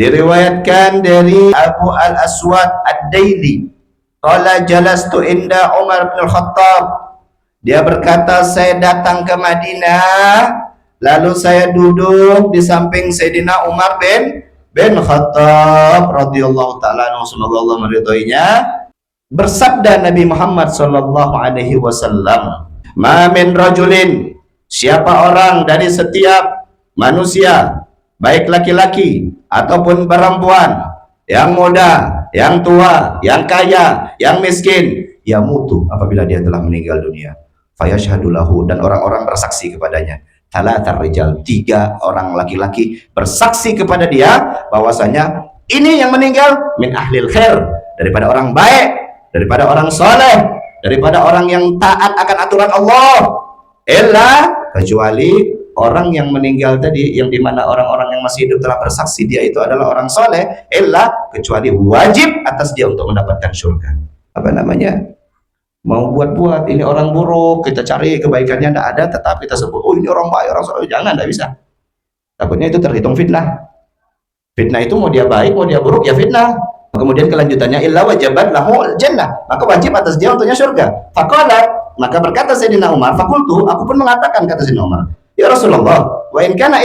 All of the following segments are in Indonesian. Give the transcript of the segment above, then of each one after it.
Diriwayatkan dari Abu Al-Aswad Ad-Daili, qala jalastu inda Umar bin Khattab. Dia berkata, saya datang ke Madinah, lalu saya duduk di samping Sayyidina Umar bin Khattab radhiyallahu taala anhu, semoga Allah meridhoinya. Bersabda Nabi Muhammad sallallahu alaihi wasallam, "Ma min rajulin," siapa orang dari setiap manusia, baik laki-laki ataupun perempuan, yang muda, yang tua, yang kaya, yang miskin, yamutu, apabila dia telah meninggal dunia, fayashhadu lahu, dan orang-orang bersaksi kepadanya, thalathar rijal, 3 orang laki-laki bersaksi kepada dia bahwasanya ini yang meninggal min ahlil khair, daripada orang baik, daripada orang soleh, daripada orang yang taat akan aturan Allah, illa, kecuali orang yang meninggal tadi, yang dimana orang-orang yang masih hidup telah bersaksi dia itu adalah orang soleh, illa, kecuali wajib atas dia untuk mendapatkan surga. Apa namanya, mau buat-buat ini orang buruk, kita cari kebaikannya tidak ada, tetapi kita sebut, oh ini orang baik, orang soleh, jangan, tidak bisa. Takutnya itu terhitung fitnah. Fitnah itu mau dia baik, mau dia buruk, ya fitnah. Kemudian kelanjutannya, illa wajabat lahu jannah, maka wajib atas dia untuknya surga. Faqala, maka berkata Sayyidina Umar, fakultu, aku pun mengatakan, kata Sayyidina Umar, ya Rasulullah, wa in kana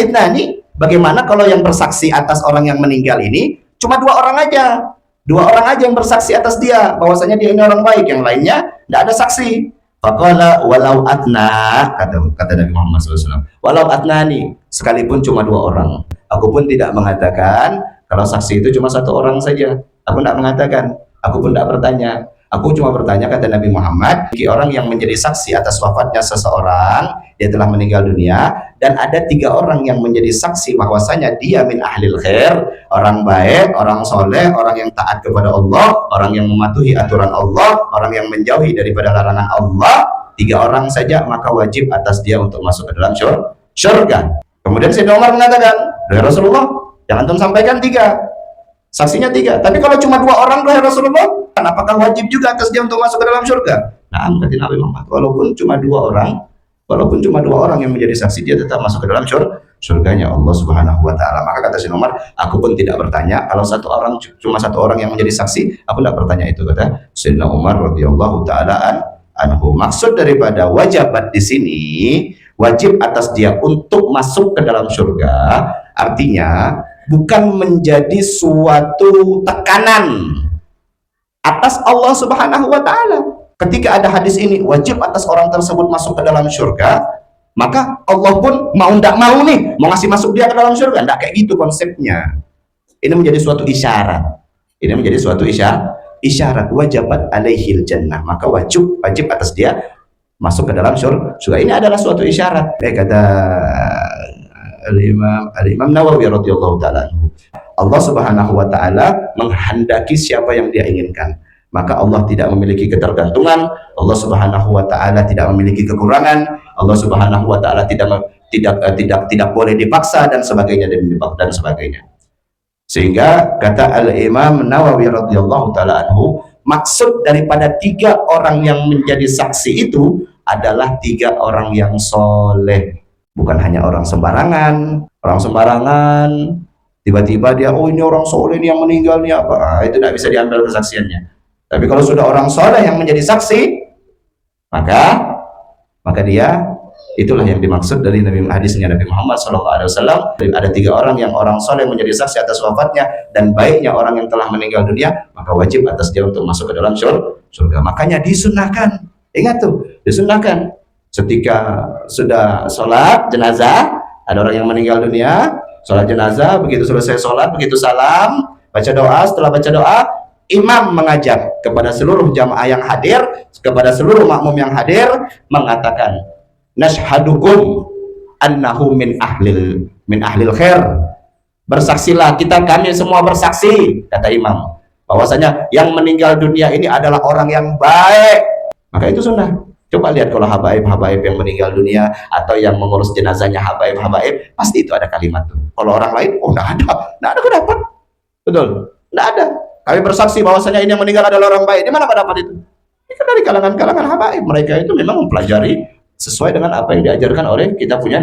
itnani, bagaimana kalau yang bersaksi atas orang yang meninggal ini cuma 2 orang aja, 2 orang aja yang bersaksi atas dia bahwasanya dia ini orang baik, yang lainnya tidak ada saksi. Faqala walau atna, kata Nabi Muhammad SAW, walau atnani, sekalipun cuma 2 orang, aku pun tidak mengatakan kalau saksi itu cuma 1 orang saja, aku tidak mengatakan, aku pun tidak bertanya. Aku cuma bertanya, kata Nabi Muhammad, bagi orang yang menjadi saksi atas wafatnya seseorang, dia telah meninggal dunia, dan ada 3 orang yang menjadi saksi bahwasanya dia min ahlil khair, orang baik, orang soleh, orang yang taat kepada Allah, orang yang mematuhi aturan Allah, orang yang menjauhi daripada larangan Allah, 3 orang saja, maka wajib atas dia untuk masuk ke dalam surga. Kemudian Sayyidina Umar mengatakan, ya Rasulullah, yang antum sampaikan 3, saksinya 3, tapi kalau cuma 2 orang, ya Rasulullah, apakah wajib juga atas dia untuk masuk ke dalam surga? Nah, kata Nabi Muhammad, walaupun cuma 2 orang yang menjadi saksi, dia tetap masuk ke dalam surganya Allah Subhanahu wa taala. Maka kata Sayyidina Umar, aku pun tidak bertanya, kalau cuma satu orang yang menjadi saksi, aku tidak bertanya itu, kata Sayyidina Umar radhiyallahu taala anhu. Maksud daripada wajibat di sini, wajib atas dia untuk masuk ke dalam surga, artinya bukan menjadi suatu tekanan atas Allah Subhanahu wa taala. Ketika ada hadis ini, wajib atas orang tersebut masuk ke dalam surga, maka Allah pun mau ndak mau nih, mau ngasih masuk dia ke dalam surga. Ndak kayak gitu konsepnya. Ini menjadi suatu isyarat. Ini menjadi suatu isyarat wajibat alaihil jannah, maka wajib atas dia masuk ke dalam surga. Ini adalah suatu isyarat. Kata Al-Imam Nawawi radhiyallahu taala, Allah Subhanahu wa taala menghendaki siapa yang dia inginkan. Maka Allah tidak memiliki ketergantungan, Allah Subhanahu wa taala tidak memiliki kekurangan, Allah Subhanahu wa taala tidak boleh dipaksa dan sebagainya dan sebagainya. Sehingga kata Al-Imam Nawawi radhiyallahu taala anhu, maksud daripada 3 orang yang menjadi saksi itu adalah 3 orang yang soleh. Bukan hanya orang sembarangan tiba-tiba dia, oh ini orang soleh yang meninggal nih apa, itu tidak bisa diambil kesaksiannya. Tapi kalau sudah orang soleh yang menjadi saksi, maka dia, itulah yang dimaksud dari hadisnya Nabi Muhammad SAW. Ada 3 orang yang orang soleh menjadi saksi atas wafatnya dan baiknya orang yang telah meninggal dunia, maka wajib atas dia untuk masuk ke dalam surga. Makanya disunahkan, ingat tuh, disunahkan ketika sudah sholat jenazah, ada orang yang meninggal dunia, sholat jenazah, begitu selesai sholat, begitu salam, baca doa, setelah baca doa, imam mengajak kepada seluruh jamaah yang hadir, kepada seluruh makmum yang hadir, mengatakan, nashhadukum annahu min ahlil khair, bersaksilah kami semua bersaksi, kata imam, bahwasanya yang meninggal dunia ini adalah orang yang baik. Maka itu sunnah. Coba lihat kalau habaib yang meninggal dunia atau yang mengurus jenazahnya habaib, pasti itu ada kalimat tuh. Kalau orang lain, oh enggak ada kenapa? Betul, enggak ada. Kami bersaksi bahwasanya ini yang meninggal adalah orang baik. Di mana dapat itu? Itu dari kalangan habaib. Mereka itu memang mempelajari sesuai dengan apa yang diajarkan oleh kita punya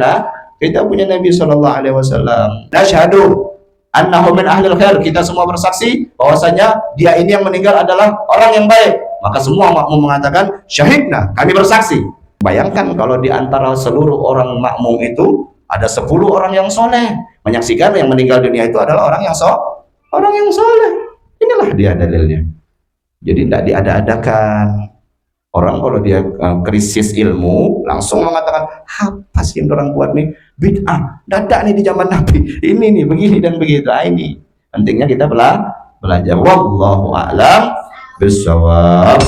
Nabi Sallallahu Alaihi Wasallam. Nashhadu, annahu min ahlil khair, kita semua bersaksi bahwasanya dia ini yang meninggal adalah orang yang baik. Maka semua makmum mengatakan syahidna, kami bersaksi. Bayangkan kalau di antara seluruh orang makmum itu ada 10 orang yang soleh, menyaksikan yang meninggal dunia itu adalah orang yang soleh. Inilah dia dalilnya. Jadi tidak diada-adakan. Orang kalau dia krisis ilmu langsung mengatakan apa sih yang orang buat nih, bid'ah, dadak nih di zaman Nabi, ini nih begini dan begitu. Ini pentingnya kita belajar. Wallahu a'lam bishawab.